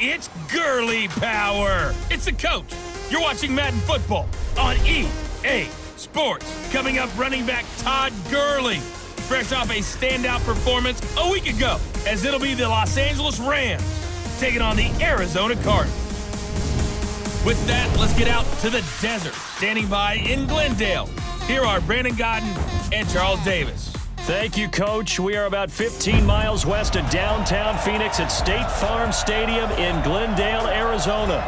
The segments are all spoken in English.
It's Gurley power. It's the coach. You're watching Madden Football on EA Sports. Coming up, running back Todd Gurley, fresh off a standout performance a week ago, as it'll be the Los Angeles Rams taking on the Arizona Cardinals. With that, let's get out to the desert. Standing by in Glendale, here are Brandon Godden and Charles Davis. Thank you, Coach. We are about 15 miles west of downtown Phoenix at State Farm Stadium in Glendale, Arizona.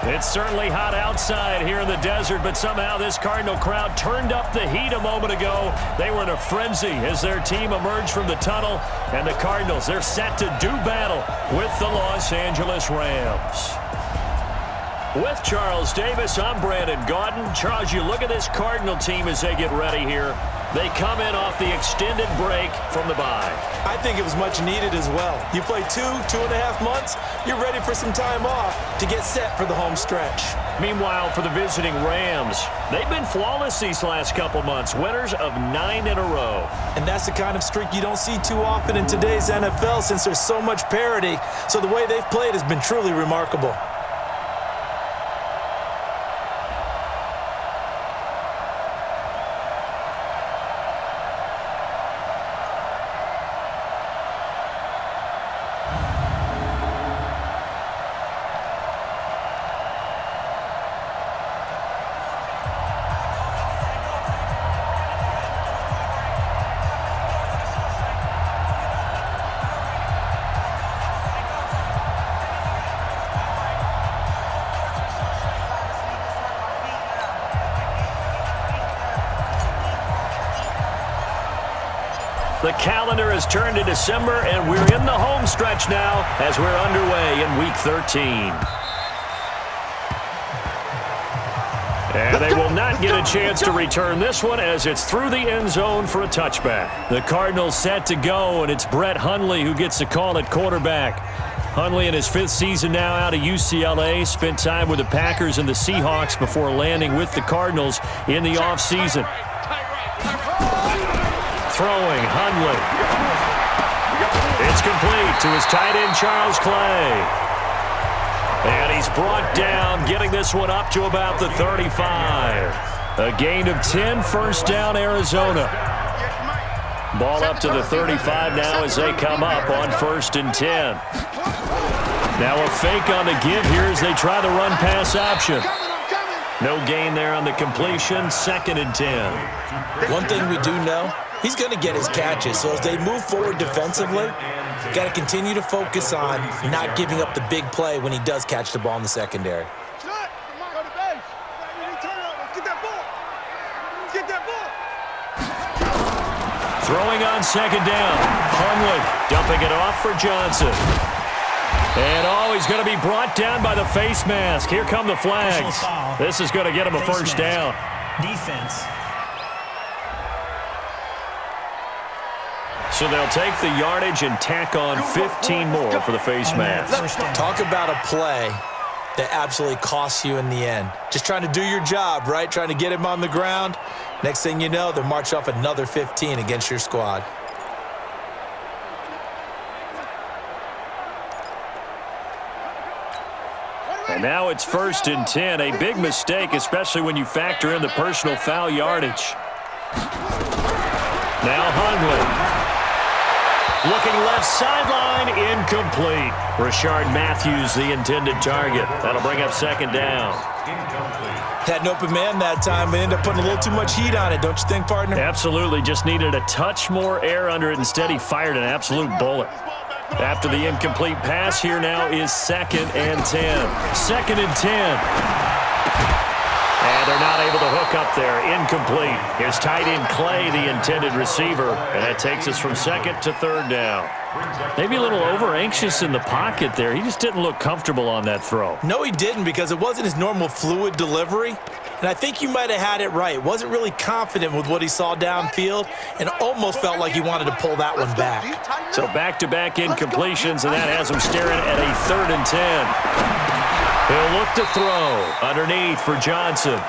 It's certainly hot outside here in the desert, but somehow this Cardinal crowd turned up the heat a moment ago. They were in a frenzy as their team emerged from the tunnel, and the Cardinals, they're set to do battle with the Los Angeles Rams. With Charles Davis, I'm Brandon Godden. Charles, you look at this Cardinal team as they get ready here. They come in off the extended break from the bye. I think it was much needed as well. You play 2.5 months, you're ready for some time off to get set for the home stretch. Meanwhile, for the visiting Rams, they've been flawless these last couple months, winners of 9 in a row. And that's the kind of streak you don't see too often in today's NFL since there's so much parity. So the way they've played has been truly remarkable. The calendar has turned to December, and we're in the home stretch now as we're underway in Week 13. And they will not get a chance to return this one as it's through the end zone for a touchback. The Cardinals set to go, and it's Brett Hundley who gets the call at quarterback. Hundley in his 5th season now out of UCLA, spent time with the Packers and the Seahawks before landing with the Cardinals in the offseason. Throwing, Hundley. It's complete to his tight end, Charles Clay. And he's brought down, getting this one up to about the 35. A gain of 10, first down, Arizona. Ball up to the 35 now as they come up on 1st and 10. Now a fake on the give here as they try the run-pass option. No gain there on the completion, 2nd and 10. One thing we do know, he's going to get his catches. So as they move forward defensively, got to continue to focus on not giving up the big play when he does catch the ball in the secondary. Throwing on 2nd down. Hundley dumping it off for Johnson. And he's going to be brought down by the face mask. Here come the flags. This is going to get him a first down. Defense. So they'll take the yardage and tack on 15 more for the face mask. Talk about a play that absolutely costs you in the end. Just trying to do your job, right? Trying to get him on the ground. Next thing you know, they'll march off another 15 against your squad. And now it's 1st and 10. A big mistake, especially when you factor in the personal foul yardage. Now Hundley. Looking left sideline, incomplete. Rashard Matthews, the intended target. That'll bring up 2nd down. Had an open man that time, but ended up putting a little too much heat on it, don't you think, partner? Absolutely. Just needed a touch more air under it. Instead, he fired an absolute bullet. After the incomplete pass, here now is 2nd and 10. 2nd and 10. And they're not able to hook up there. Incomplete. Here's tight end Clay, the intended receiver. And that takes us from 2nd to 3rd down. Maybe a little over-anxious in the pocket there. He just didn't look comfortable on that throw. No, he didn't, because it wasn't his normal fluid delivery. And I think you might have had it right. Wasn't really confident with what he saw downfield and almost felt like he wanted to pull that one back. So back-to-back incompletions, and that has him staring at a 3rd and 10. He'll look to throw underneath for Johnson.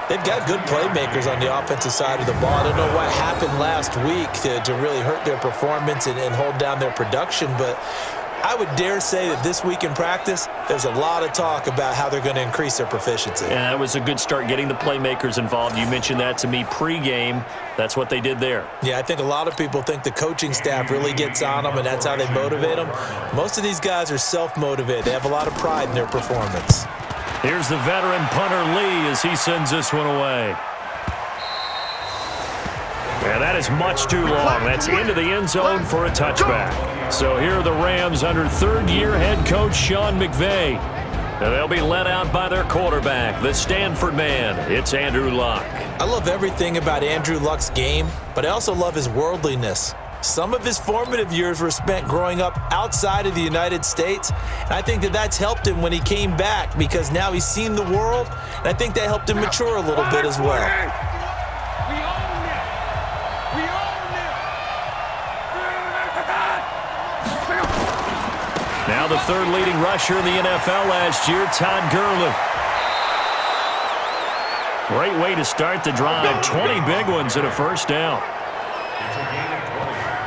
They've got good playmakers on the offensive side of the ball. I don't know what happened last week to really hurt their performance and hold down their production, but I would dare say that this week in practice, there's a lot of talk about how they're going to increase their proficiency. And that was a good start, getting the playmakers involved. You mentioned that to me pregame. That's what they did there. Yeah, I think a lot of people think the coaching staff really gets on them, and that's how they motivate them. Most of these guys are self-motivated. They have a lot of pride in their performance. Here's the veteran punter, Lee, as he sends this one away. And that is much too long. That's into the end zone for a touchback. So here are the Rams under third-year head coach Sean McVay. And they'll be led out by their quarterback, the Stanford man. It's Andrew Luck. I love everything about Andrew Luck's game, but I also love his worldliness. Some of his formative years were spent growing up outside of the United States, and I think that that's helped him when he came back because now he's seen the world, and I think that helped him mature a little bit as well. Now the third leading rusher in the NFL last year, Todd Gurley. Great way to start the drive. 20 big ones and a first down.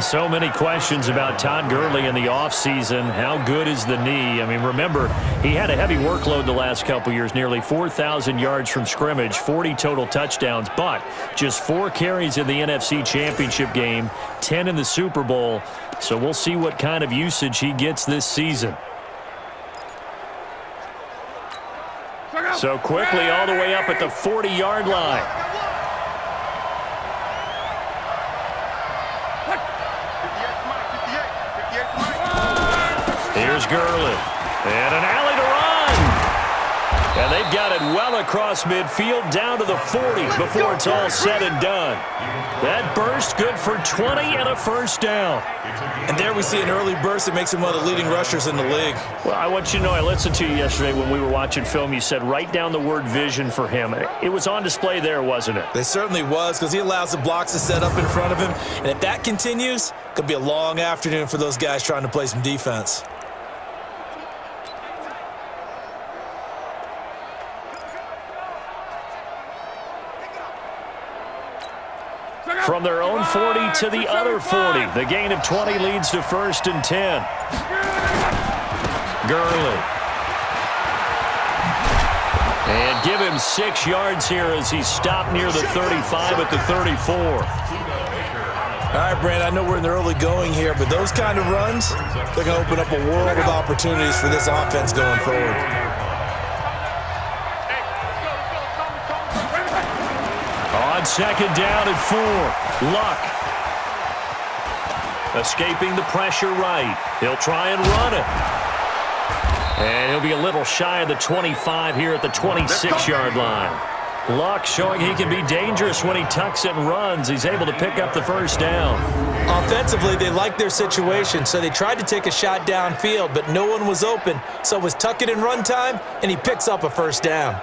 So many questions about Todd Gurley in the offseason. How good is the knee? I mean, remember, he had a heavy workload the last couple years, nearly 4,000 yards from scrimmage, 40 total touchdowns, but just 4 carries in the NFC Championship game, 10 in the Super Bowl. So we'll see what kind of usage he gets this season. So quickly all the way up at the 40-yard line. Here's Gurley. And an alley to run. And they've got it well across midfield down to the 40 before it's all said and done. That burst good for 20 and a first down. And there we see an early burst that makes him one of the leading rushers in the league. Well, I want you to know, I listened to you yesterday when we were watching film. You said write down the word vision for him. It was on display there, wasn't it? It certainly was, because he allows the blocks to set up in front of him. And if that continues, it could be a long afternoon for those guys trying to play some defense. From their own 40 to the other 40. The gain of 20 leads to 1st and 10. Gurley. And give him 6 yards here as he stopped near the 35 at the 34. All right, Brand, I know we're in the early going here, but those kind of runs, they're going to open up a world of opportunities for this offense going forward. On second down at 4, Luck. Escaping the pressure right. He'll try and run it. And he'll be a little shy of the 25 here at the 26-yard line. Luck showing he can be dangerous when he tucks it and runs. He's able to pick up the first down. Offensively, they liked their situation, so they tried to take a shot downfield, but no one was open. So it was tuck it and run time, and he picks up a first down.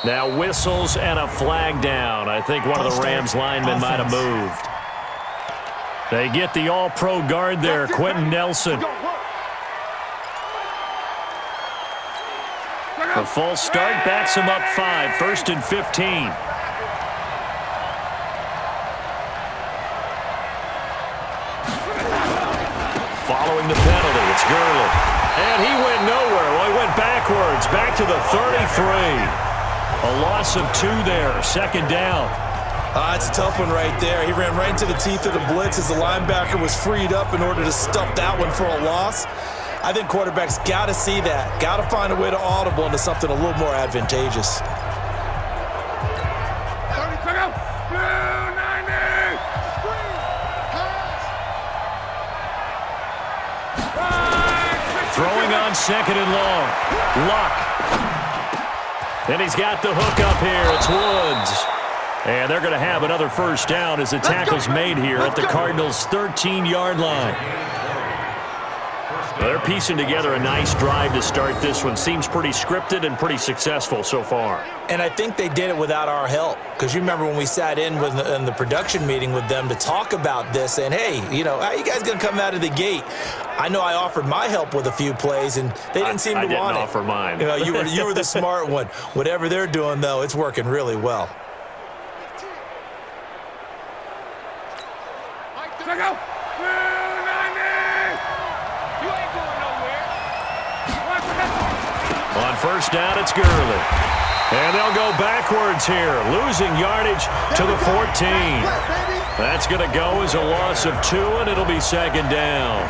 Now whistles and a flag down. I think one of the Rams linemen might have moved. They get the all-pro guard there, Quentin Nelson. A false start backs him up 5, 1st and 15. Following the penalty, it's Gurley. And he went nowhere. Well, he went backwards, back to the 33. A loss of 2 there, 2nd down. It's a tough one right there. He ran right into the teeth of the blitz as the linebacker was freed up in order to stuff that one for a loss. I think quarterbacks got to see that. Got to find a way to audible into something a little more advantageous. Throwing on 2nd and long. Luck. And he's got the hook up here. It's Woods. And they're going to have another first down as the tackle's made here at the Cardinals' 13-yard line. Well, they're piecing together a nice drive to start this one. Seems pretty scripted and pretty successful so far. And I think they did it without our help. Because you remember when we sat in the production meeting with them to talk about this, and hey, you know, how are you guys going to come out of the gate? I know I offered my help with a few plays, and they didn't seem to want it. I didn't offer mine. You know, you were the smart one. Whatever they're doing, though, it's working really well. Check out. On first down, it's Gurley. And they'll go backwards here, losing yardage to the 14. That's going to go as a loss of 2, and it'll be second down.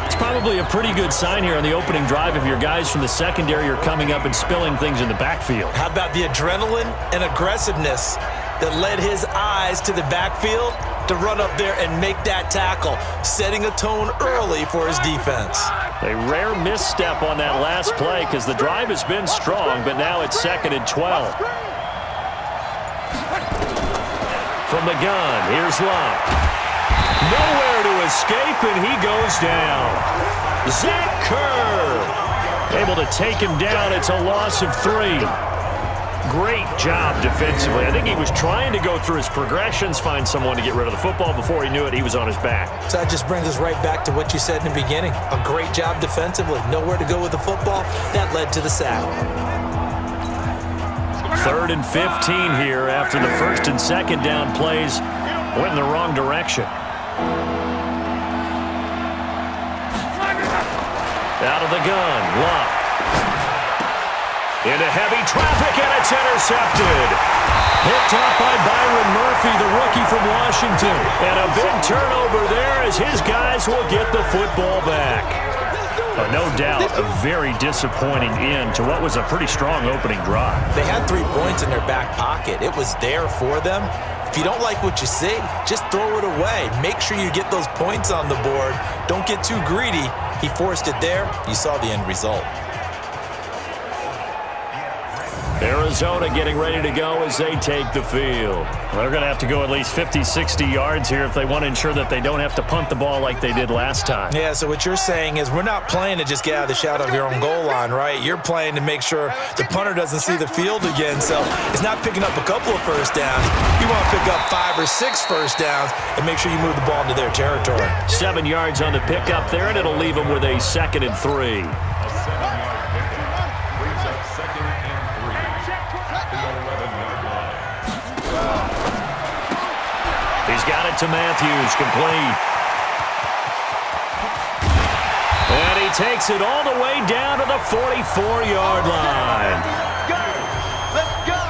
It's probably a pretty good sign here on the opening drive if your guys from the secondary are coming up and spilling things in the backfield. How about the adrenaline and aggressiveness that led his eyes to the backfield to run up there and make that tackle, setting a tone early for his defense. A rare misstep on that last play because the drive has been strong, but now it's second and 12. From the gun, here's Luck. Nowhere to escape, and he goes down. Zach Kerr able to take him down. It's a loss of 3. Great job defensively. I think he was trying to go through his progressions, find someone to get rid of the football. Before he knew it, he was on his back. So that just brings us right back to what you said in the beginning. A great job defensively. Nowhere to go with the football. That led to the sack. 3rd and 15 here after the first and second down plays went in the wrong direction. Out of the gun, Luck. Into heavy traffic, and it's intercepted. Picked up by Byron Murphy, the rookie from Washington. And a big turnover there as his guys will get the football back. No doubt a very disappointing end to what was a pretty strong opening drive. They had 3 points in their back pocket. It was there for them. If you don't like what you see, just throw it away. Make sure you get those points on the board. Don't get too greedy. He forced it there. You saw the end result. Arizona getting ready to go as they take the field. They're going to have to go at least 50, 60 yards here if they want to ensure that they don't have to punt the ball like they did last time. Yeah, so what you're saying is we're not playing to just get out of the shadow of your own goal line, right? You're playing to make sure the punter doesn't see the field again. So it's not picking up a couple of first downs. You want to pick up 5 or 6 first downs and make sure you move the ball into their territory. 7 yards on the pickup there, and it'll leave them with a 2nd and 3. He's got it to Matthews, complete. And he takes it all the way down to the 44-yard line. Let's go!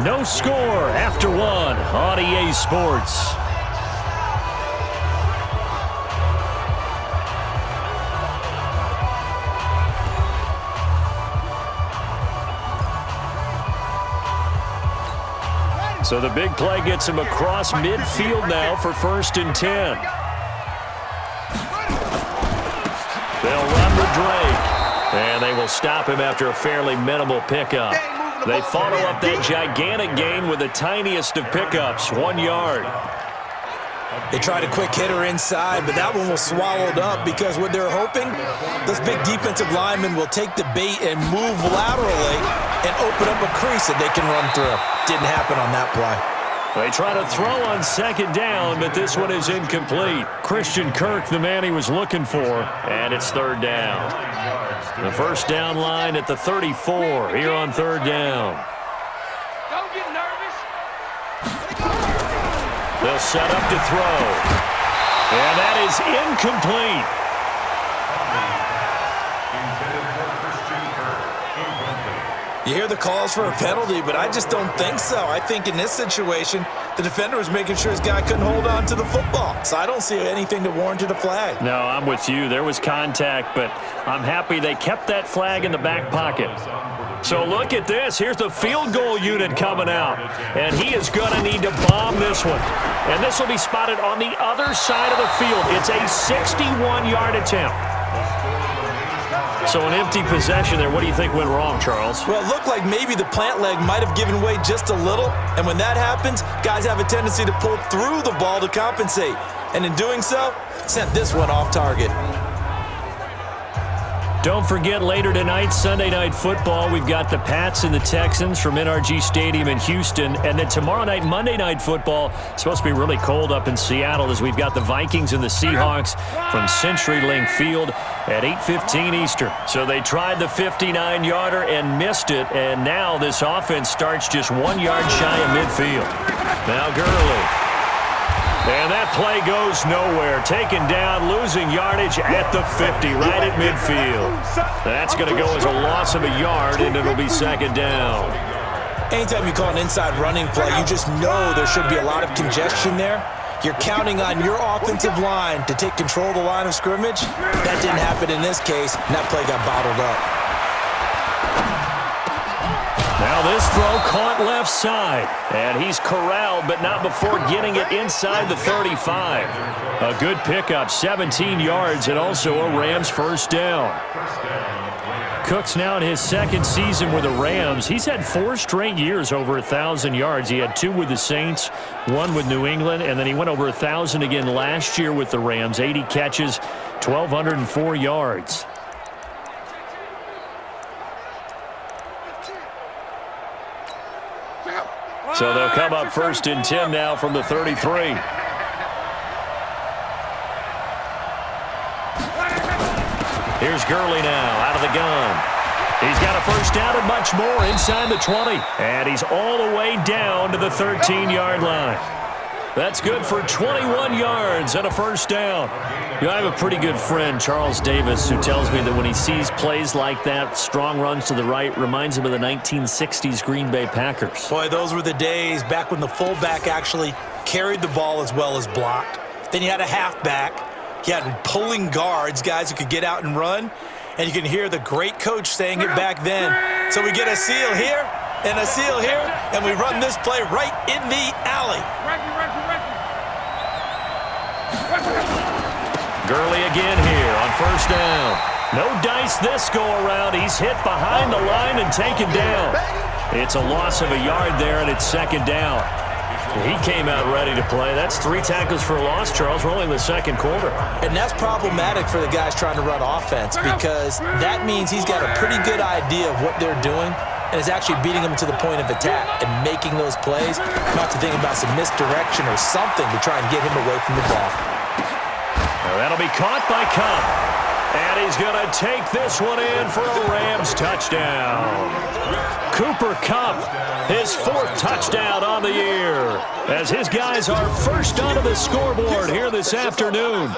No score after 1 on EA Sports. So the big play gets him across midfield now for 1st and 10. They'll run with Drake, and they will stop him after a fairly minimal pickup. They follow up that gigantic gain with the tiniest of pickups, 1 yard. They tried a quick hitter inside, but that one was swallowed up because what they're hoping, this big defensive lineman will take the bait and move laterally and open up a crease that they can run through. Didn't happen on that play. They try to throw on 2nd down, but this one is incomplete. Christian Kirk, the man he was looking for, and it's 3rd down. The first down line at the 34 here on 3rd down. Don't get nervous. They'll set up to throw. And that is incomplete. You hear the calls for a penalty, but I just don't think so. I think in this situation, the defender was making sure his guy couldn't hold on to the football. So I don't see anything that warranted a flag. No, I'm with you. There was contact, but I'm happy they kept that flag in the back pocket. So look at this. Here's the field goal unit coming out. And he is going to need to bomb this one. And this will be spotted on the other side of the field. It's a 61-yard attempt. So an empty possession there. What do you think went wrong, Charles? Well, it looked like maybe the plant leg might have given way just a little. And when that happens, guys have a tendency to pull through the ball to compensate. And in doing so, sent this one off target. Don't forget, later tonight, Sunday Night Football, we've got the Pats and the Texans from NRG Stadium in Houston. And then tomorrow night, Monday Night Football, it's supposed to be really cold up in Seattle as we've got the Vikings and the Seahawks from CenturyLink Field at 8:15 Eastern. So they tried the 59-yarder and missed it, and now this offense starts just 1 yard shy of midfield. Now Gurley. And that play goes nowhere. Taken down, losing yardage at the 50, right at midfield. That's going to go as a loss of a yard, and it'll be second down. Anytime you call an inside running play, you just know there should be a lot of congestion there. You're counting on your offensive line to take control of the line of scrimmage. That didn't happen in this case, and that play got bottled up. Now this throw caught left side, and he's corralled, but not before getting it inside the 35. A good pickup, 17 yards, and also a Rams first down. Cook's now in his second season with the Rams. He's had 4 straight years over 1,000 yards. He had 2 with the Saints, 1 with New England, and then he went over 1,000 again last year with the Rams. 80 catches, 1,204 yards. So they'll come up 1st and 10 now from the 33. Here's Gurley now out of the gun. He's got a first down and much more inside the 20. And he's all the way down to the 13-yard line. That's good for 21 yards and a first down. You know, I have a pretty good friend, Charles Davis, who tells me that when he sees plays like that, strong runs to the right, reminds him of the 1960s Green Bay Packers. Boy, those were the days back when the fullback actually carried the ball as well as blocked. Then you had a halfback. You had pulling guards, guys who could get out and run. And you can hear the great coach saying it back then. So we get a seal here and a seal here, and we run this play right in the alley. Gurley again here on first down. No dice this go around. He's hit behind the line and taken down. It's a loss of a yard there, and it's second down. He came out ready to play. That's 3 tackles for a loss, Charles. We're only in the second quarter. And that's problematic for the guys trying to run offense because that means he's got a pretty good idea of what they're doing and is actually beating them to the point of attack and making those plays, not to think about some misdirection or something to try and get him away from the ball. Now that'll be caught by Kupp. And he's going to take this one in for a Rams touchdown. Cooper Kupp, his 4th touchdown on the year, as his guys are first onto the scoreboard here this afternoon.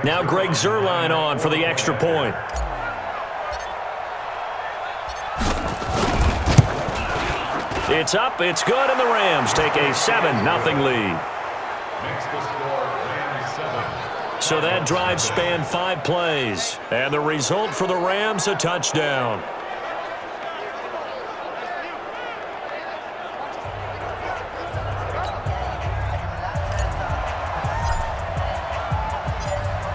Now Greg Zuerlein on for the extra point. It's up, it's good, and the Rams take a 7-0 lead. So that drive spanned 5 plays, and the result for the Rams, a touchdown.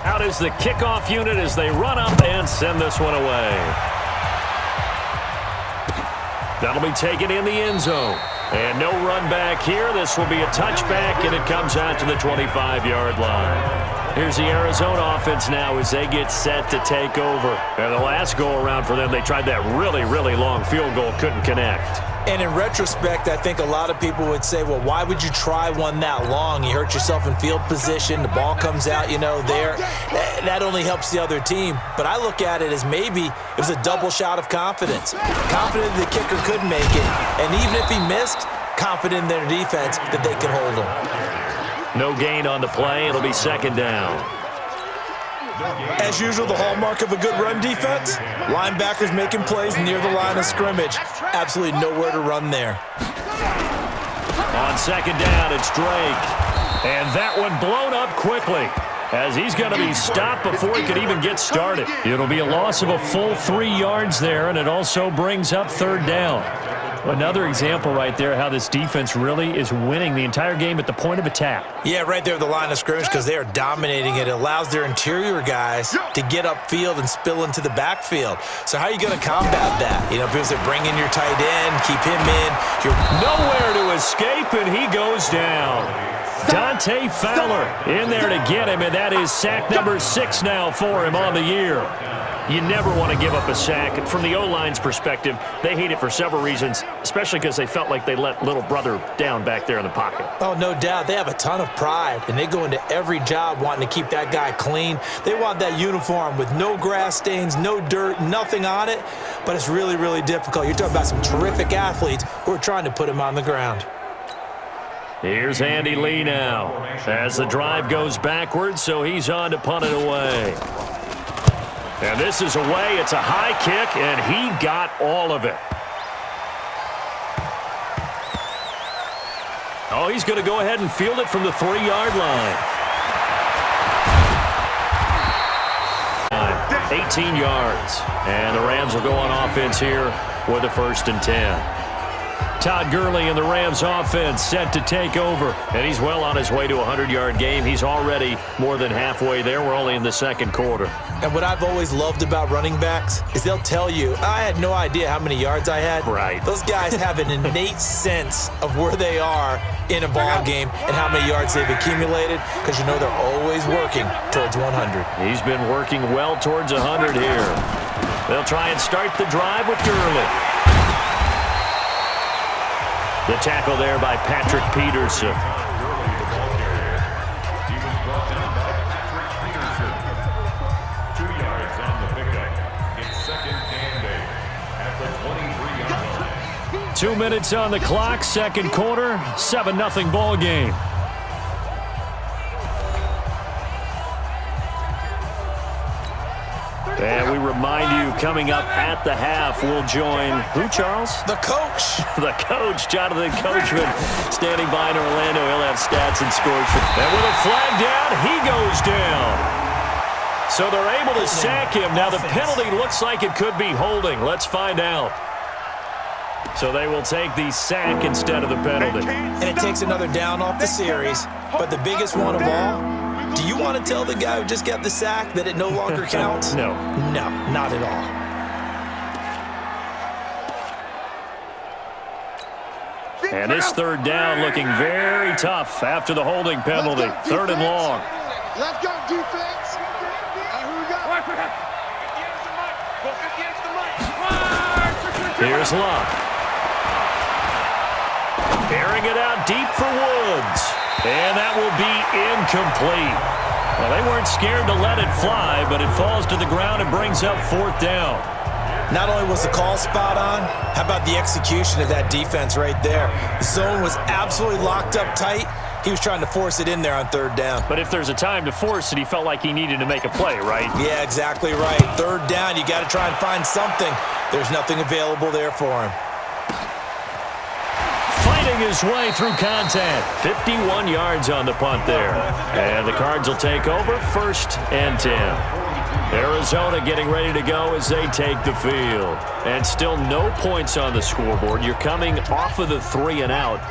Out is the kickoff unit as they run up and send this one away. That'll be taken in the end zone. And no run back here. This will be a touchback, and it comes out to the 25-yard line. Here's the Arizona offense now as they get set to take over. And the last go-around for them, they tried that really, really long field goal, couldn't connect. And in retrospect, I think a lot of people would say, well, why would you try one that long? You hurt yourself in field position. The ball comes out, there. That only helps the other team. But I look at it as maybe it was a double shot of confidence. Confident the kicker could make it. And even if he missed, confident in their defense that they could hold him. No gain on the play. It'll be second down. As usual, the hallmark of a good run defense, linebackers making plays near the line of scrimmage. Absolutely nowhere to run there. On second down, it's Drake. And that one blown up quickly, as he's going to be stopped before he could even get started. It'll be a loss of a full 3 yards there, and it also brings up third down. Another example right there how this defense really is winning the entire game at the point of attack. Yeah, right there at the line of scrimmage, because they are dominating it. It allows their interior guys to get upfield and spill into the backfield. So how are you going to combat that? You know, people say bring in your tight end, keep him in. You're nowhere to escape, and he goes down. Dante Fowler in there to get him, and that is sack number 6 now for him on the year. You never want to give up a sack. From the O-line's perspective, they hate it for several reasons, especially because they felt like they let little brother down back there in the pocket. Oh, no doubt. They have a ton of pride, and they go into every job wanting to keep that guy clean. They want that uniform with no grass stains, no dirt, nothing on it, but it's really, really difficult. You're talking about some terrific athletes who are trying to put him on the ground. Here's Andy Lee now as the drive goes backwards, so he's on to punt it away. And this is away. It's a high kick, and he got all of it. Oh, he's going to go ahead and field it from the 3-yard line. 18 yards. And the Rams will go on offense here with a 1st and 10. Todd Gurley and the Rams offense set to take over. And he's well on his way to a 100-yard game. He's already more than halfway there. We're only in the second quarter. And what I've always loved about running backs is they'll tell you, I had no idea how many yards I had. Right. Those guys have an innate sense of where they are in a ball game and how many yards they've accumulated, because you know they're always working towards 100. He's been working well towards 100 here. They'll try and start the drive with Gurley. The tackle there by Patrick Peterson. Go! 2 minutes on the clock, second quarter, 7-0 ball game. And we remind you, coming up at the half, we'll join who, Charles? The coach. The coach, Jonathan Coachman, standing by in Orlando. He'll have stats and scores. And with a flag down, he goes down. So they're able to sack him. Now the penalty looks like it could be holding. Let's find out. So they will take the sack instead of the penalty. And it takes another down off the series. But the biggest one of all, do you want to tell the guy who just got the sack that it no longer counts? No. No, not at all. And this third down looking very tough after the holding penalty. Third and long. Let's go, defense. Who we got? Here's Luck. Airing it out deep for Woods. And that will be incomplete. Well, they weren't scared to let it fly, but it falls to the ground and brings up 4th down. Not only was the call spot on, how about the execution of that defense right there? The zone was absolutely locked up tight. He was trying to force it in there on 3rd down. But if there's a time to force it, he felt like he needed to make a play, right? Yeah, exactly right. 3rd down, you got to try and find something. There's nothing available there for him. Fighting his way through contact. 51 yards on the punt there. And the Cards will take over, 1st and 10. Arizona getting ready to go as they take the field. And still no points on the scoreboard. You're coming off of the 3 and out.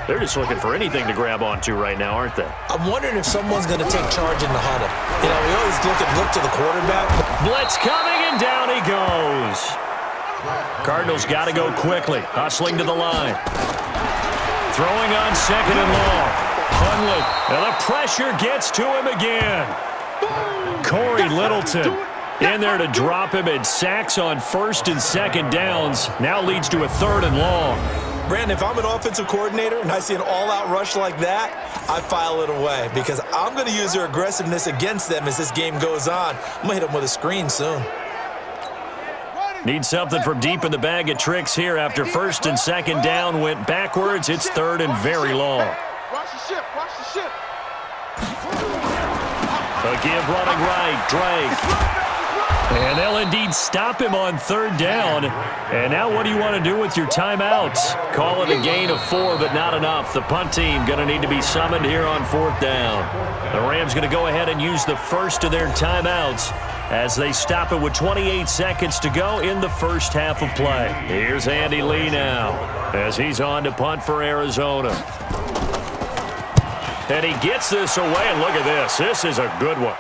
They're just looking for anything to grab onto right now, aren't they? I'm wondering if someone's going to take charge in the huddle. You know, we always look to the quarterback. Blitz coming, and down he goes. Cardinals got to go quickly. Hustling to the line. Throwing on 2nd and long. Hundley. And the pressure gets to him again. Corey Littleton in there to drop him, and sacks on 1st and 2nd downs. Now leads to a 3rd and long. Brandon, if I'm an offensive coordinator and I see an all-out rush like that, I file it away because I'm going to use their aggressiveness against them as this game goes on. I'm going to hit them with a screen soon. Need something from deep in the bag of tricks here after 1st and 2nd down went backwards. It's 3rd and very long. Watch the ship. Watch the ship. A give running right, Drake. And they'll indeed stop him on third down. And now what do you want to do with your timeouts? Call it a gain of 4, but not enough. The punt team going to need to be summoned here on fourth down. The Rams going to go ahead and use the first of their timeouts as they stop it with 28 seconds to go in the first half of play. Here's Andy Lee now as he's on to punt for Arizona. And he gets this away, and look at this. This is a good one.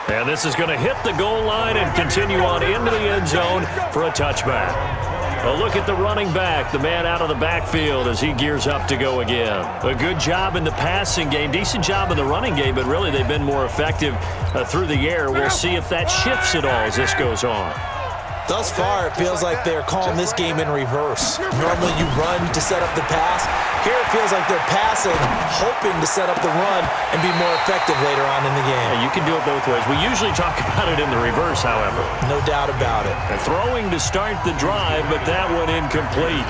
And this is going to hit the goal line and continue on into the end zone for a touchback. A look at the running back, the man out of the backfield as he gears up to go again. A good job in the passing game, decent job in the running game, but really they've been more effective through the air. We'll see if that shifts at all as this goes on. Thus far, it feels like they're calling this game in reverse. Normally you run to set up the pass. Here it feels like they're passing, hoping to set up the run and be more effective later on in the game. Yeah, you can do it both ways. We usually talk about it in the reverse, however. No doubt about it. And throwing to start the drive, but that one incomplete.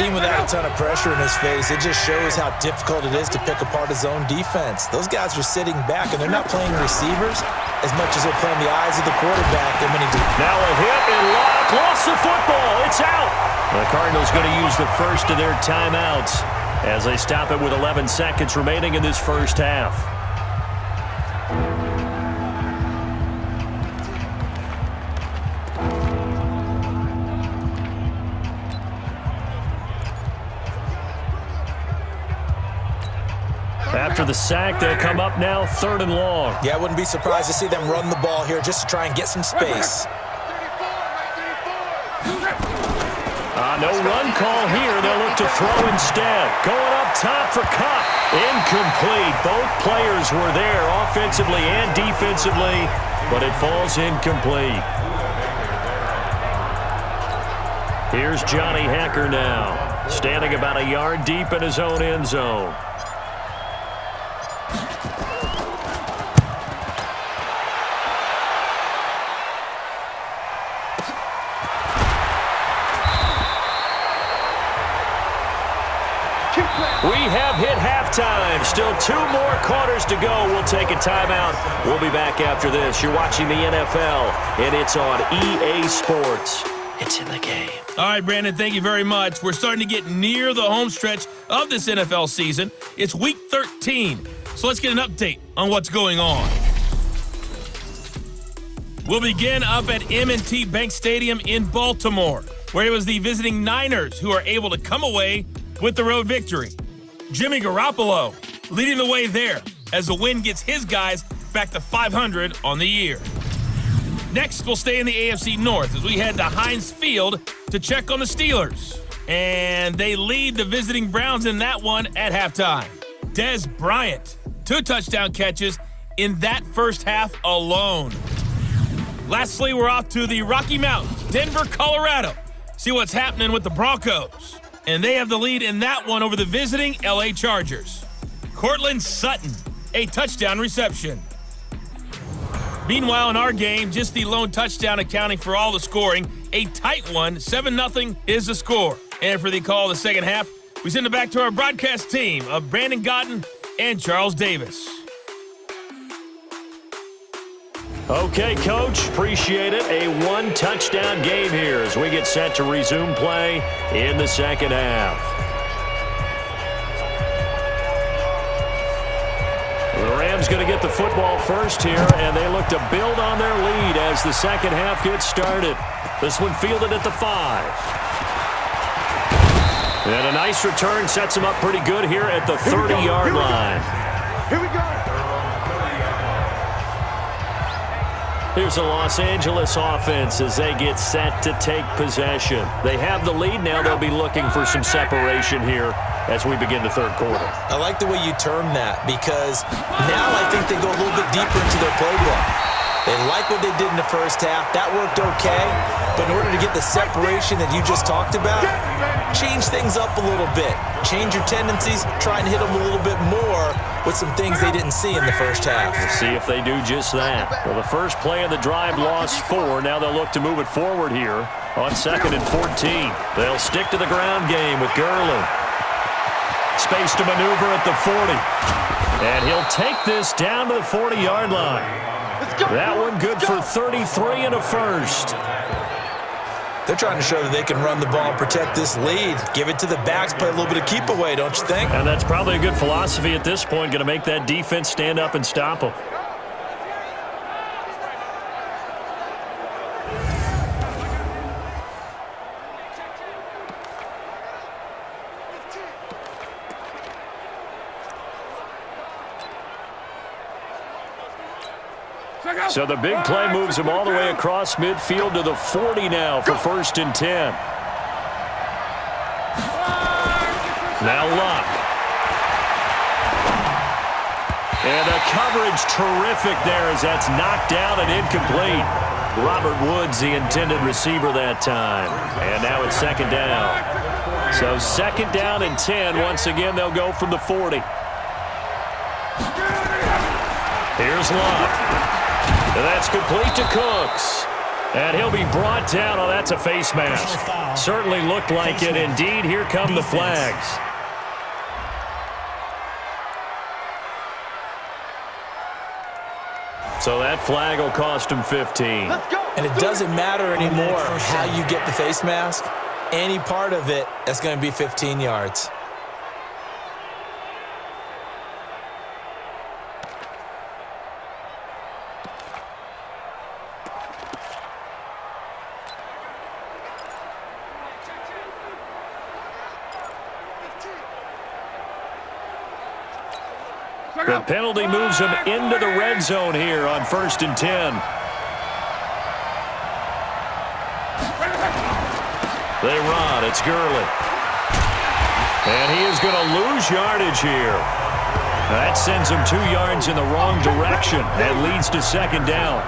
Even without a ton of pressure in his face, it just shows how difficult it is to pick apart his own defense. Those guys are sitting back, and they're not playing receivers as much as they're playing the eyes of the quarterback. Now a hit and lock. Lost the football. It's out. The Cardinals going to use the first of their timeouts as they stop it with 11 seconds remaining in this first half. After the sack, they'll come up now third and long. Yeah, I wouldn't be surprised to see them run the ball here just to try and get some space. No run call here. They'll look to throw instead. Going up top for Cup. Incomplete. Both players were there offensively and defensively, but it falls incomplete. Here's Johnny Hecker now, standing about a yard deep in his own end zone. We have hit halftime. Still 2 more quarters to go. We'll take a timeout. We'll be back after this. You're watching the NFL, and it's on EA Sports. It's in the game. All right, Brandon, thank you very much. We're starting to get near the home stretch of this NFL season. It's Week 13, so let's get an update on what's going on. We'll begin up at M&T Bank Stadium in Baltimore, where it was the visiting Niners who are able to come away with the road victory. Jimmy Garoppolo leading the way there as the win gets his guys back to 500 on the year. Next, we'll stay in the AFC North as we head to Heinz Field to check on the Steelers. And they lead the visiting Browns in that one at halftime. Dez Bryant, 2 touchdown catches in that first half alone. Lastly, we're off to the Rocky Mountains, Denver, Colorado. See what's happening with the Broncos. And they have the lead in that one over the visiting LA Chargers. Cortland Sutton, a touchdown reception. Meanwhile, in our game, just the lone touchdown accounting for all the scoring. A tight one, 7-0 is the score. And for the call of the second half, we send it back to our broadcast team of Brandon Godden and Charles Davis. Okay, Coach, appreciate it. A 1-touchdown game here as we get set to resume play in the second half. The Rams going to get the football first here, and they look to build on their lead as the second half gets started. This one fielded at the 5. And a nice return sets them up pretty good here at the 30-yard line. Here we go. Here's the Los Angeles offense as they get set to take possession. They have the lead now. They'll be looking for some separation here as we begin the third quarter. I like the way you term that because now I think they go a little bit deeper into their playbook. They like what they did in the first half. That worked okay. But in order to get the separation that you just talked about, change things up a little bit. Change your tendencies. Try and hit them a little bit more with some things they didn't see in the first half. We'll see if they do just that. Well, the first play of the drive lost 4. Now they'll look to move it forward here on 2nd and 14. They'll stick to the ground game with Gurley. Space to maneuver at the 40. And he'll take this down to the 40-yard line. That one good for 33 and a first. They're trying to show that they can run the ball and protect this lead. Give it to the backs, play a little bit of keep away, don't you think? And that's probably a good philosophy at this point, going to make that defense stand up and stop them. So the big play moves him all the way across midfield to the 40 now for 1st and 10. Now Luck. And the coverage terrific there as that's knocked down and incomplete. Robert Woods, the intended receiver that time. And now it's 2nd down. So 2nd down and 10. Once again, they'll go from the 40. Here's Luck. And that's complete to Cooks. And he'll be brought down. Oh, that's a face mask. Certainly looked like it. Indeed, here come the flags. So that flag will cost him 15. And it doesn't matter anymore how you get the face mask. Any part of it, that's going to be 15 yards. The penalty moves him into the red zone here on 1st and 10. They run. It's Gurley. And he is going to lose yardage here. That sends him 2 yards in the wrong direction. That leads to 2nd down.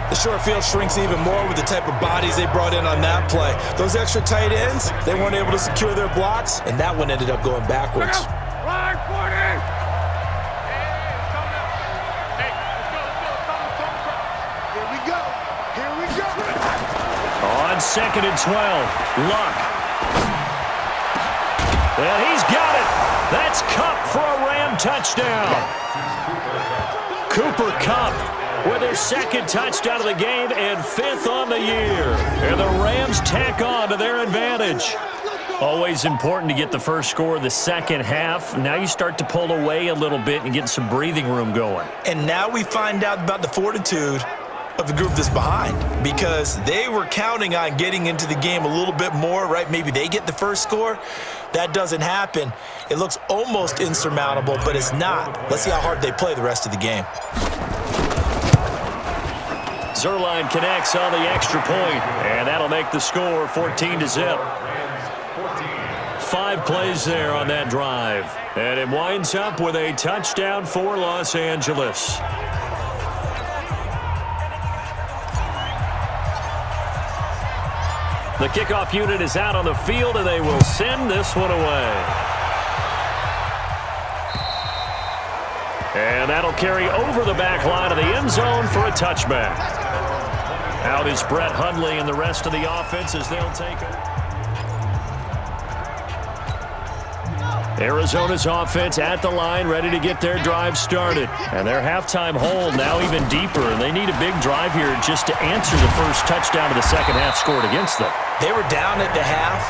The short field shrinks even more with the type of bodies they brought in on that play. Those extra tight ends, they weren't able to secure their blocks, and that one ended up going backwards. On 2nd and 12, Luck. And he's got it. That's Kupp for a Ram touchdown. Cooper Kupp with his 2nd touchdown of the game and 5th on the year. And the Rams tack on to their advantage. Always important to get the first score of the second half. Now you start to pull away a little bit and get some breathing room going. And now we find out about the fortitude of the group that's behind, because they were counting on getting into the game a little bit more, right? Maybe they get the first score. That doesn't happen. It looks almost insurmountable, but it's not. Let's see how hard they play the rest of the game. Zerline connects on the extra point, and that'll make the score 14-0. 5 plays there on that drive, and it winds up with a touchdown for Los Angeles. The kickoff unit is out on the field, and they will send this one away. And that'll carry over the back line of the end zone for a touchback. Out is Brett Hundley and the rest of the offense as they'll take it. Arizona's offense at the line, ready to get their drive started. And their halftime hold now even deeper, and they need a big drive here just to answer the first touchdown of the second half scored against them. They were down at the half.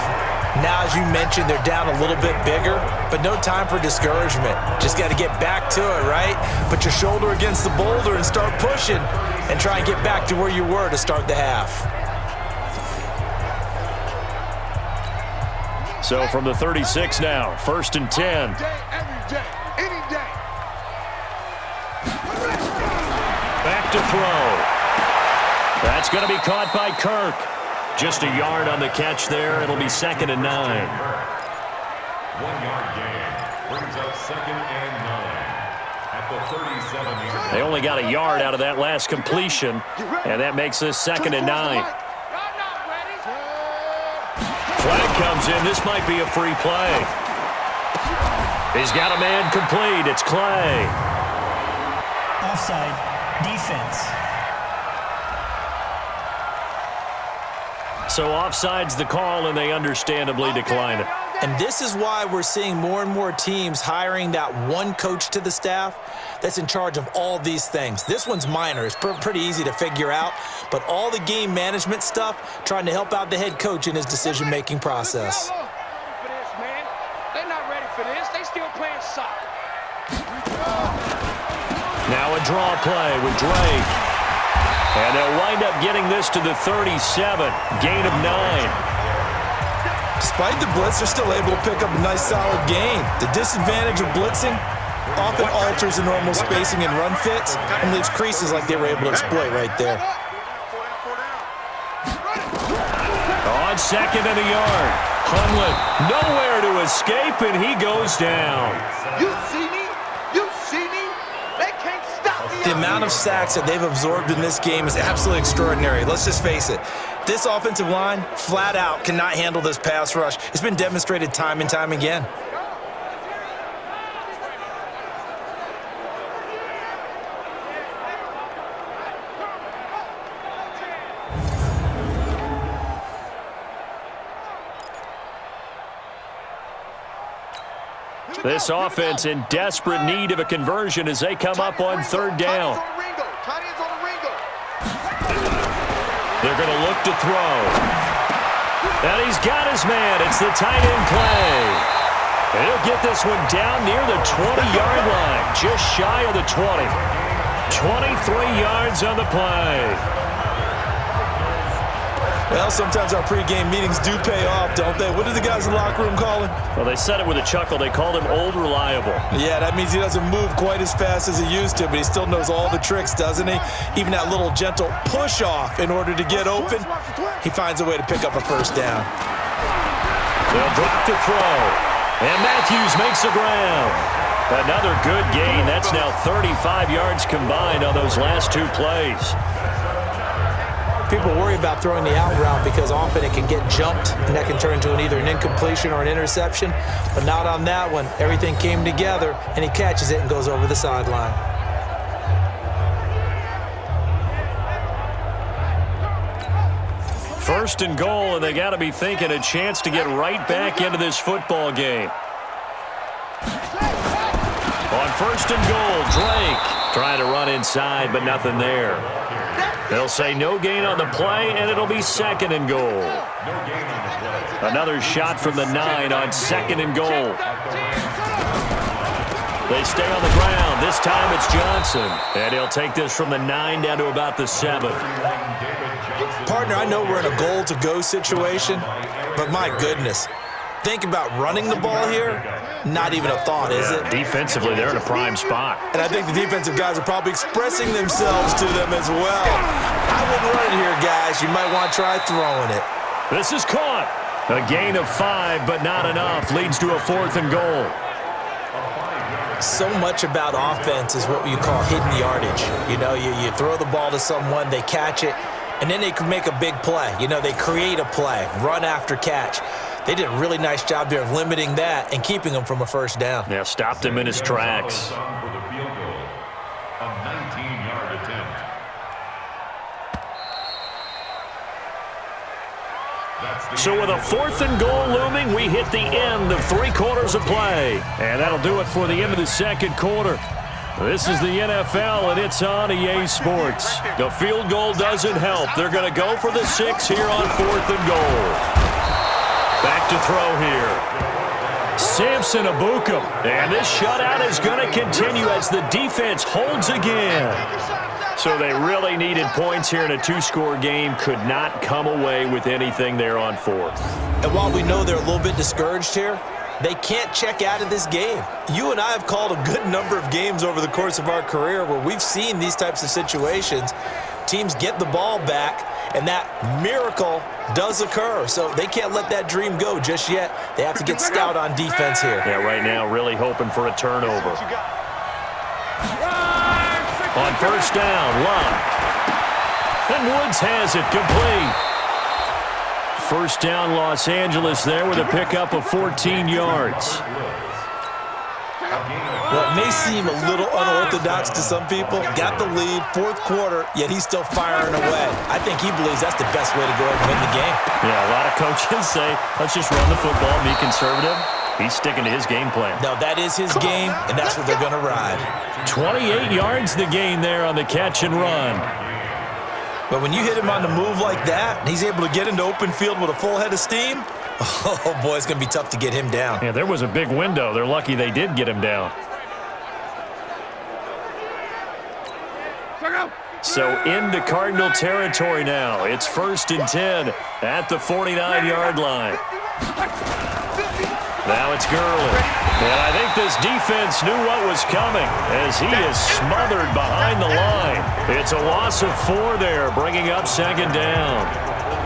Now, as you mentioned, they're down a little bit bigger, but no time for discouragement. Just got to get back to it, right? Put your shoulder against the boulder and start pushing and try and get back to where you were to start the half. So from the 36 now, 1st and 10. Every day, any day. Back to throw. That's going to be caught by Kirk. Just a yard on the catch there. It'll be 2nd and 9. 1-yard gain brings up 2nd and 9 at the 37-yard. They only got a yard out of that last completion, and that makes this 2nd and 9. Flag comes in. This might be a free play. He's got a man complete. It's Clay. Offside. Defense. So offside's the call, and they understandably decline it. And this is why we're seeing more and more teams hiring that one coach to the staff that's in charge of all these things. This one's minor. It's pretty easy to figure out. But all the game management stuff, trying to help out the head coach in his decision-making process. They're not ready for this. They still playing soccer. Now a draw play with Drake. And they'll wind up getting this to the 37. Gain of 9. Despite the blitz, they're still able to pick up a nice solid gain. The disadvantage of blitzing often alters the normal spacing and run fits and leaves creases like they were able to exploit right there. On second and a yard. Hunley nowhere to escape, and he goes down. You see me? You see me? They can't stop me. The amount of sacks that they've absorbed in this game is absolutely extraordinary. Let's just face it. This offensive line, flat out, cannot handle this pass rush. It's been demonstrated time and time again. This offense in desperate need of a conversion as they come up on third down. They're going to look to throw. And he's got his man. It's the tight end play. And he'll get this one down near the 20-yard line, just shy of the 20. 23 yards on the play. Well, sometimes our pregame meetings do pay off, don't they? What did the guys in the locker room call him? Well, they said it with a chuckle. They called him Old Reliable. Yeah, that means he doesn't move quite as fast as he used to, but he still knows all the tricks, doesn't he? Even that little gentle push-off in order to get open, he finds a way to pick up a first down. They'll drop to throw. And Matthews makes the ground. Another good gain. That's now 35 yards combined on those last two plays. People worry about throwing the out route because often it can get jumped, and that can turn into either an incompletion or an interception. But not on that one. Everything came together, and he catches it and goes over the sideline. First and goal, and they got to be thinking a chance to get right back into this football game. On first and goal, Drake trying to run inside, but nothing there. They'll say no gain on the play, and it'll be second and goal. Another shot from the 9 on second and goal. They stay on the ground. This time it's Johnson. And he'll take this from the 9 down to about the 7. Partner, I know we're in a goal-to-go situation, but my goodness. Think about running the ball here. Not even a thought, is it? Defensively, they're in a prime spot. And I think the defensive guys are probably expressing themselves to them as well. I wouldn't run it here, guys. You might want to try throwing it. This is caught. A gain of 5, but not enough. Leads to a 4th and goal. So much about offense is what you call hidden yardage. You know, you throw the ball to someone, they catch it, and then they can make a big play. You know, they create a play, run after catch. They did a really nice job there of limiting that and keeping him from a first down. Yeah, stopped him in his tracks. For the field goal, a 19-yard attempt. So with a 4th and goal looming, we hit the end of 3 quarters of play. And that'll do it for the end of the second quarter. This is the NFL, and it's on EA Sports. The field goal doesn't help. They're going to go for the 6 here on 4th and goal. Back to throw here. Samson Abukum. And this shutout is going to continue as the defense holds again. So they really needed points here in a 2-score game. Could not come away with anything there on 4th. And while we know they're a little bit discouraged here, they can't check out of this game. You and I have called a good number of games over the course of our career where we've seen these types of situations. Teams get the ball back, and that miracle does occur. So they can't let that dream go just yet. They have to get stout on defense here. Yeah, right now really hoping for a turnover. On first down, Locke. And Woods has it complete. First down, Los Angeles there with a pickup of 14 yards. Well, it may seem a little unorthodox to some people. Got the lead, fourth quarter, yet he's still firing away. I think he believes that's the best way to go ahead and win the game. Yeah, a lot of coaches say, let's just run the football, be conservative. He's sticking to his game plan. No, that is his game, and that's what they're going to ride. 28 yards the gain there on the catch and run. But when you hit him on the move like that, and he's able to get into open field with a full head of steam, oh, boy, it's going to be tough to get him down. Yeah, there was a big window. They're lucky they did get him down. So into Cardinal territory now. It's 1st and 10 at the 49-yard line. Now it's Gurley. And I think this defense knew what was coming as he is smothered behind the line. It's a loss of 4 there, bringing up 2nd down.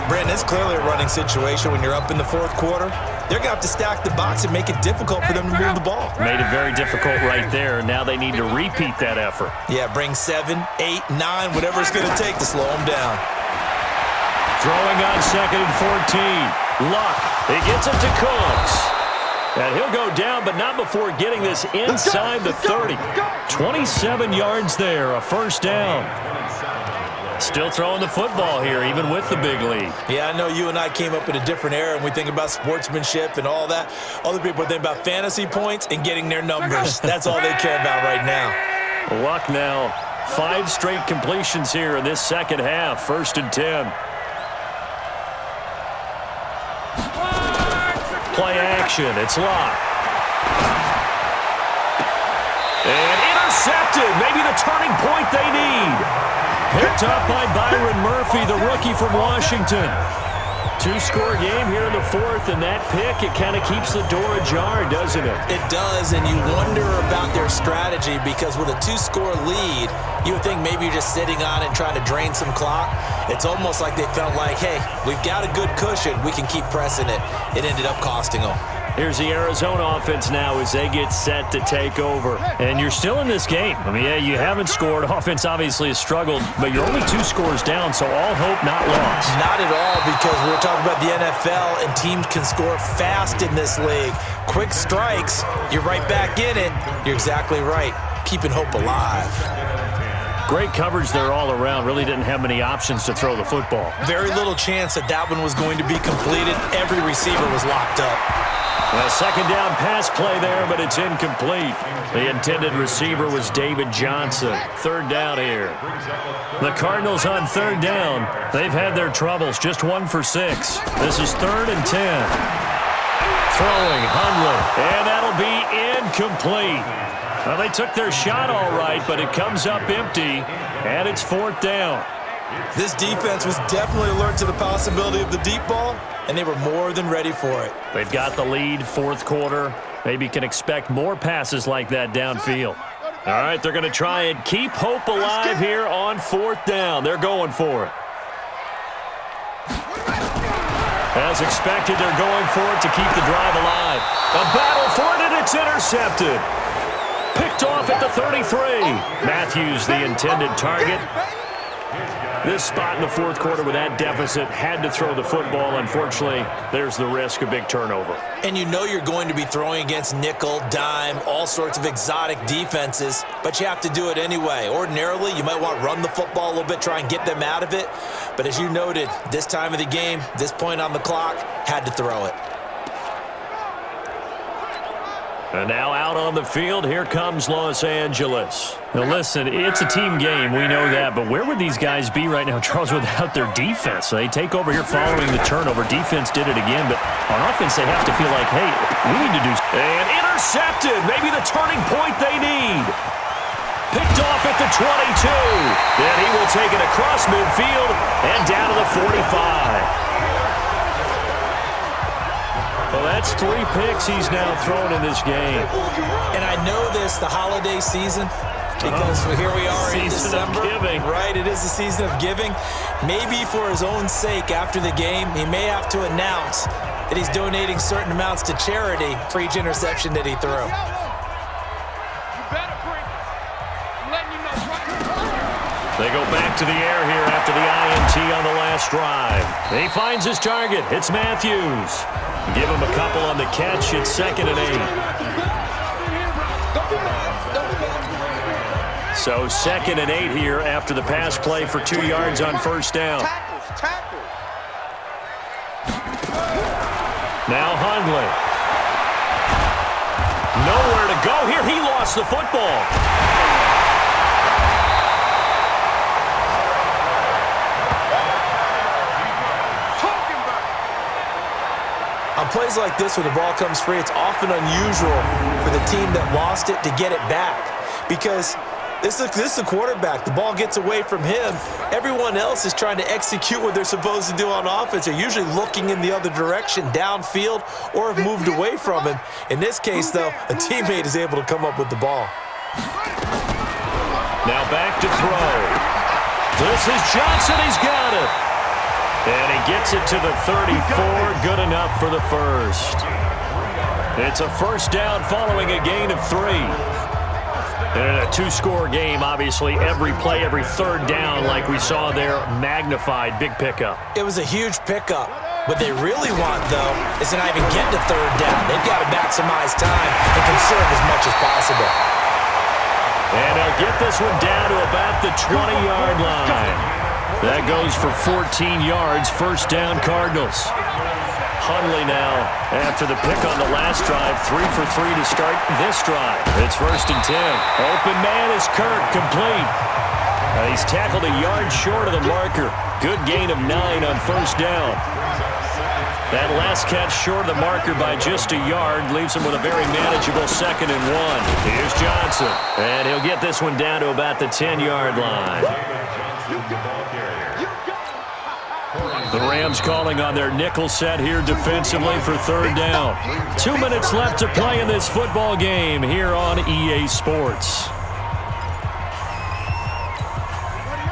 Brandon, it's clearly a running situation when you're up in the fourth quarter. They're going to have to stack the box and make it difficult for them to move the ball. Made it very difficult right there. Now they need to repeat that effort. Yeah, bring 7, 8, 9, whatever it's going to take to slow them down. Throwing on 2nd and 14. Luck. He gets it to Cooks. And he'll go down, but not before getting this inside the 30. 27 yards there, a 1st down. Still throwing the football here, even with the big lead. Yeah, I know you and I came up in a different era, and we think about sportsmanship and all that. Other people think about fantasy points and getting their numbers. That's all they care about right now. Luck now. 5 straight completions here in this second half. 1st and 10. Play action. It's Luck. And intercepted. Maybe the turning point they need. Picked up by Byron Murphy, the rookie from Washington. 2-score game here in the 4th, and that pick, it kind of keeps the door ajar, doesn't it? It does, and you wonder about their strategy because with a 2-score lead, you would think maybe you're just sitting on it and trying to drain some clock. It's almost like they felt like, hey, we've got a good cushion. We can keep pressing it. It ended up costing them. Here's the Arizona offense now as they get set to take over. And you're still in this game. I mean, yeah, you haven't scored. Offense obviously has struggled, but you're only 2 scores down, so all hope not lost. Not at all, because we're talking about the NFL, and teams can score fast in this league. Quick strikes, you're right back in it. You're exactly right. Keeping hope alive. Great coverage there all around. Really didn't have many options to throw the football. Very little chance that one was going to be completed. Every receiver was locked up. Well, 2nd down pass play there, but it's incomplete. The intended receiver was David Johnson. 3rd down here. The Cardinals on 3rd down. They've had their troubles. Just 1 for 6. This is 3rd and 10. Throwing, Hundley. And that'll be incomplete. Well, they took their shot all right, but it comes up empty, and it's 4th down. This defense was definitely alert to the possibility of the deep ball, and they were more than ready for it. They've got the lead, 4th quarter. Maybe can expect more passes like that downfield. All right, they're going to try and keep hope alive here on 4th down. They're going for it. As expected, they're going for it to keep the drive alive. A battle for it, and it's intercepted. Picked off at the 33. Matthews, the intended target. This spot in the 4th quarter with that deficit, had to throw the football. Unfortunately, there's the risk of big turnover. And you know you're going to be throwing against nickel, dime, all sorts of exotic defenses, but you have to do it anyway. Ordinarily, you might want to run the football a little bit, try and get them out of it. But as you noted, this time of the game, this point on the clock, had to throw it. And now out on the field, here comes Los Angeles. Now listen, it's a team game, we know that, but where would these guys be right now, Charles, without their defense? They take over here following the turnover. Defense did it again, but on offense they have to feel like, hey, we need to do something. And intercepted, maybe the turning point they need. Picked off at the 22. And he will take it across midfield and down to the 45. Well, that's 3 picks he's now thrown in this game. And I know this, the holiday season, because here we are in December. Season of giving. Right, it is the season of giving. Maybe for his own sake after the game, he may have to announce that he's donating certain amounts to charity for each interception that he threw. They go back to the air here after the INT on the last drive. He finds his target. It's Matthews. Give him a couple on the catch. It's 2nd and 8. So 2nd and 8 here after the pass play for 2 yards on first down. Tackles. Now Hundley. Nowhere to go here. He lost the football. On plays like this, when the ball comes free, it's often unusual for the team that lost it to get it back. Because this is the quarterback. The ball gets away from him. Everyone else is trying to execute what they're supposed to do on offense. They're usually looking in the other direction, downfield, or have moved away from him. In this case, though, a teammate is able to come up with the ball. Now back to throw. This is Johnson. He's got it. And he gets it to the 34. Good enough for the first. It's a first down following a gain of 3. And a 2-score game, obviously, every play, every third down, like we saw there, magnified, big pickup. It was a huge pickup. What they really want, though, is to not even get to third down. They've got to maximize time and conserve as much as possible. And they'll get this one down to about the 20-yard line. That goes for 14 yards, first down Cardinals. Hundley now, after the pick on the last drive, 3 for 3 to start this drive. It's 1st and 10. Open man is Kirk, complete. He's tackled a yard short of the marker. Good gain of 9 on first down. That last catch short of the marker by just a yard leaves him with a very manageable 2nd and 1. Here's Johnson, and he'll get this one down to about the 10-yard line. The Rams calling on their nickel set here defensively for third down. 2 minutes left to play in this football game here on EA Sports.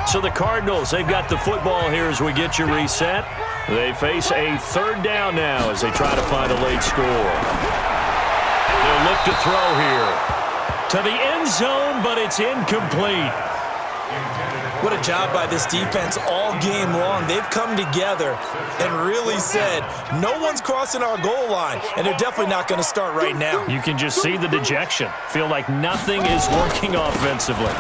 So the Cardinals, they've got the football here as we get you reset. They face a third down now as they try to find a late score. They'll look to throw here. To the end zone, but it's incomplete. What a job by this defense all game long. They've come together and really said, no one's crossing our goal line, and they're definitely not going to start right now. You can just see the dejection. Feel like nothing is working offensively.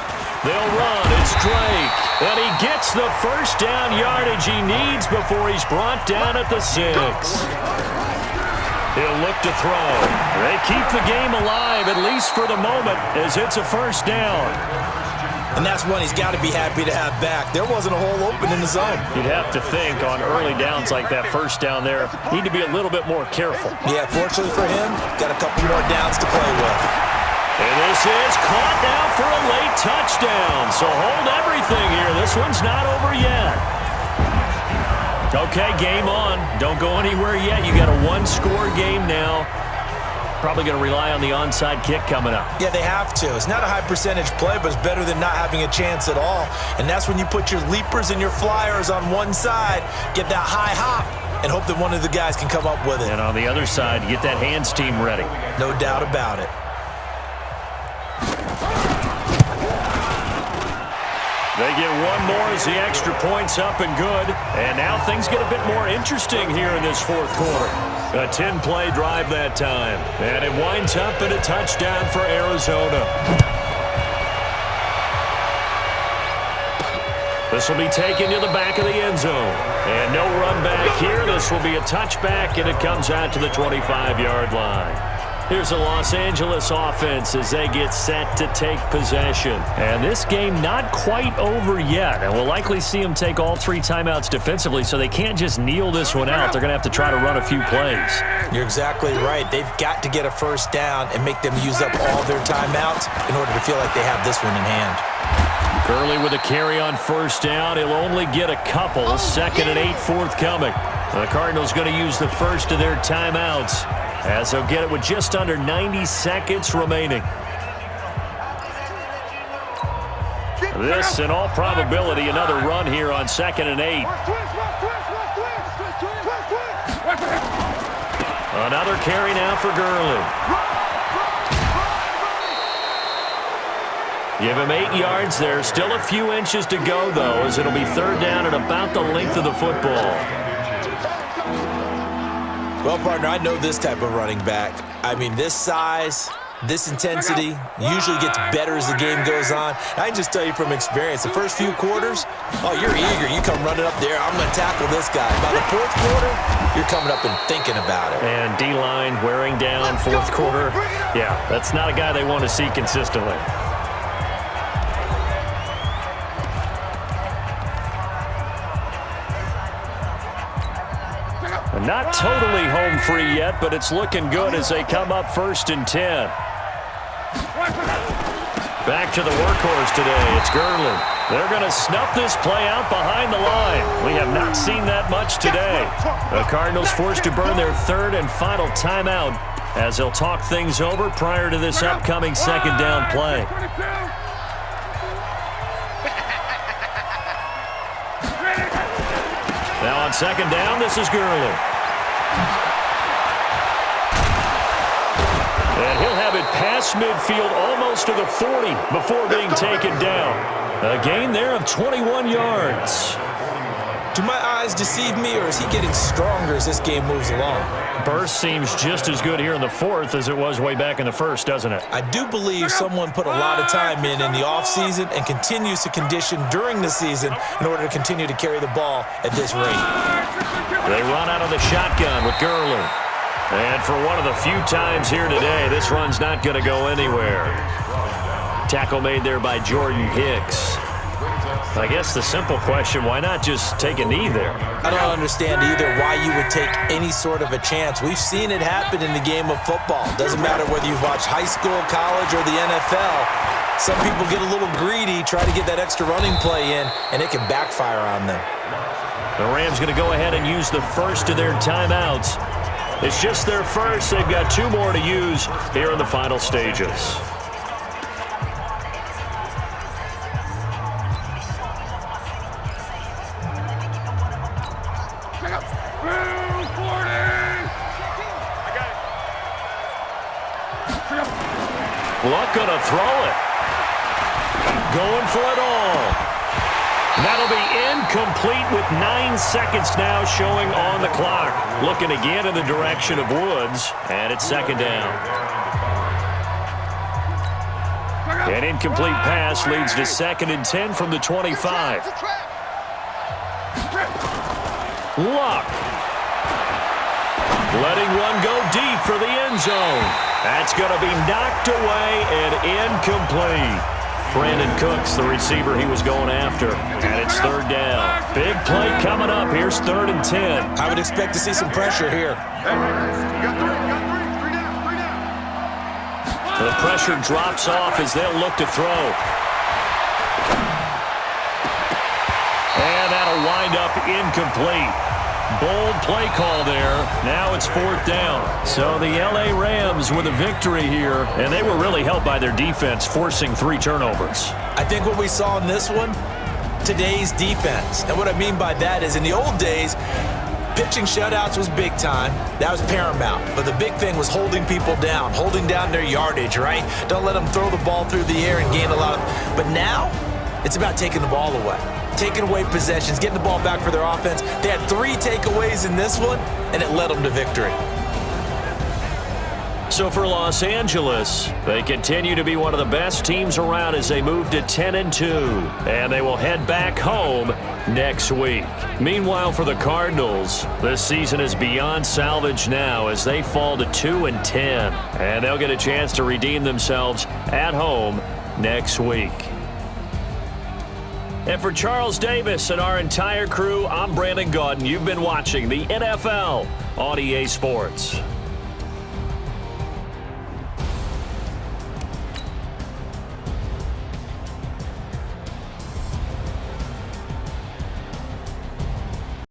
They'll run. It's Drake. And he gets the first down yardage he needs before he's brought down at the 6. He'll look to throw. They keep the game alive, at least for the moment, as it's a first down. And that's one he's got to be happy to have back. There wasn't a hole open in the zone. You'd have to think on early downs like that first down there, need to be a little bit more careful. Yeah, fortunately for him, got a couple more downs to play with. And this is caught now for a late touchdown. So hold everything here. This one's not over yet. Okay, game on. Don't go anywhere yet. You got a 1-score game now. Probably going to rely on the onside kick coming up. Yeah, they have to. It's not a high percentage play, but it's better than not having a chance at all. And that's when you put your leapers and your flyers on one side, get that high hop, and hope that one of the guys can come up with it. And on the other side, get that hands team ready. No doubt about it. They get one more as the extra point's up and good. And now things get a bit more interesting here in this fourth quarter. A 10-play drive that time. And it winds up in a touchdown for Arizona. This will be taken to the back of the end zone. And no run back here. This will be a touchback, and it comes out to the 25-yard line. Here's the Los Angeles offense as they get set to take possession. And this game not quite over yet. And we'll likely see them take all 3 timeouts defensively, so they can't just kneel this one out. They're going to have to try to run a few plays. You're exactly right. They've got to get a first down and make them use up all their timeouts in order to feel like they have this one in hand. Gurley with a carry on first down. He'll only get a couple. 2nd and 8 forthcoming. The Cardinals going to use the first of their timeouts, as they'll get it with just under 90 seconds remaining. This, in all probability, another run here on 2nd and 8. Another carry now for Gurley. Give him 8 yards there. Still a few inches to go, though, as it'll be third down at about the length of the football. Well, partner, I know this type of running back. I mean, this size, This intensity usually gets better as the game goes on. I can just tell you from experience, the first few quarters, oh, you're eager. You come running up there, I'm going to tackle this guy. By the fourth quarter, you're coming up and thinking about it. And D-line wearing down fourth quarter. Yeah, that's not a guy they want to see consistently. Not totally home free yet, but it's looking good as they come up 1st and 10. Back to the workhorse today. It's Gurley. They're going to snuff this play out behind the line. We have not seen that much today. The Cardinals forced to burn their 3rd and final timeout as they'll talk things over prior to this upcoming 2nd down play. Now on 2nd down, this is Gurley. And he'll have it past midfield almost to the 40 before being taken down. A gain there of 21 yards. Do my eyes deceive me, or is he getting stronger as this game moves along? Burst seems just as good here in the 4th as it was way back in the 1st, doesn't it? I do believe someone put a lot of time in the offseason and continues to condition during the season in order to continue to carry the ball at this rate. They run out of the shotgun with Gurley. And for one of the few times here today, this run's not going to go anywhere. Tackle made there by Jordan Hicks. I guess the simple question, why not just take a knee there? I don't understand either why you would take any sort of a chance. We've seen it happen in the game of football. Doesn't matter whether you've watched high school, college, or the NFL. Some people get a little greedy, try to get that extra running play in, and it can backfire on them. The Rams going to go ahead and use the first of their timeouts. It's just their first. They've got 2 more to use here in the final stages. Luck going to throw it. Going for it all. That'll be incomplete with 9 seconds now showing on the clock. Looking again in the direction of Woods, and it's 2nd down. An incomplete pass leads to 2nd and 10 from the 25. Luck. Letting one go deep for the end zone. That's going to be knocked away and incomplete. Brandon Cooks, the receiver he was going after, and it's 3rd down. Big play coming up. Here's 3rd and 10. I would expect to see some pressure here. The pressure drops off as they'll look to throw. And that'll wind up incomplete. Bold play call there. Now it's 4th down. So the L.A. Rams with a victory here, and they were really helped by their defense, forcing 3 turnovers. I think what we saw in this one, today's defense. And what I mean by that is in the old days, pitching shutouts was big time. That was paramount. But the big thing was holding people down, holding down their yardage, right? Don't let them throw the ball through the air and gain a lot of... But now, it's about taking the ball away. Taking away possessions, getting the ball back for their offense. They had 3 takeaways in this one, and it led them to victory. So for Los Angeles, they continue to be one of the best teams around as they move to 10-2, and they will head back home next week. Meanwhile, for the Cardinals, this season is beyond salvage now as they fall to 2-10, and they'll get a chance to redeem themselves at home next week. And for Charles Davis and our entire crew, I'm Brandon Gaudin. You've been watching the NFL on EA Sports.